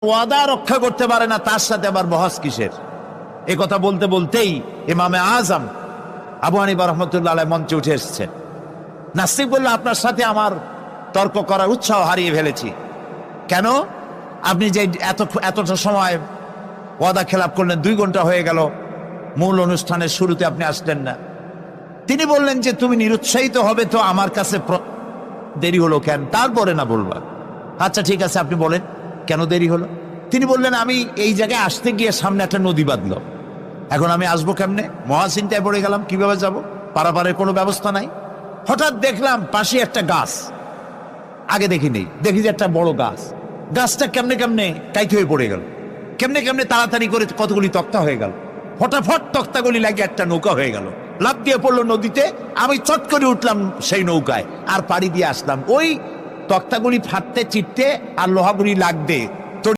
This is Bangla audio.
ওয়াদা রক্ষা করতে পারে না, তার সাথে আবার বহস কিসের? এ কথা বলতে বলতেই ইমামে আজম আবু হানিফা রাহমাতুল্লাহ আলাইহি মঞ্চে উঠে এসেছেন। নাস্তিক বলল, আপনার সাথে আমার তর্ক করার উৎসাহ হারিয়ে ফেলেছি। কেন? আপনি যে এতটা সময় ওয়াদা খেলাপ করলেন, 2 ঘন্টা হয়ে গেল, মূল অনুষ্ঠানের শুরুতে আপনি আসলেন না। তিনি বললেন যে তুমি নিরুৎসাহিত হবে তো আমার কাছে দেরি হলো কেন? তারপরে না বলবা। আচ্ছা ঠিক আছে, আপনি বলেন কেন দেরি হলো। তিনি বললেন, আমি এই জায়গায় আসতে গিয়ে সামনে একটা নদী বাঁধলো, এখন আমি আসবো কেমনে? মহাচিন্তায় পড়ে গেলাম, কিভাবে যাব? পারাপারের কোনো ব্যবস্থা নাই। হঠাৎ দেখলাম পাশে একটা গাছ, আগে দেখিনি, দেখি যে একটা বড় গাছ। গাছটা কেমনে কেমনে কাইতে হয়ে পড়ে গেল, কেমনে কেমনে তাড়াতাড়ি করে কতগুলি তক্তা হয়ে গেল, ফটাফট তক্তাগুলি লাগে একটা নৌকা হয়ে গেল, লাফ দিয়ে পড়লো নদীতে। আমি চট করে উঠলাম সেই নৌকায় আর পাড়ি দিয়ে আসলাম। ওই তক্তাগুলি ফাটতে চিটতে আর লোহাগুলি লাগতে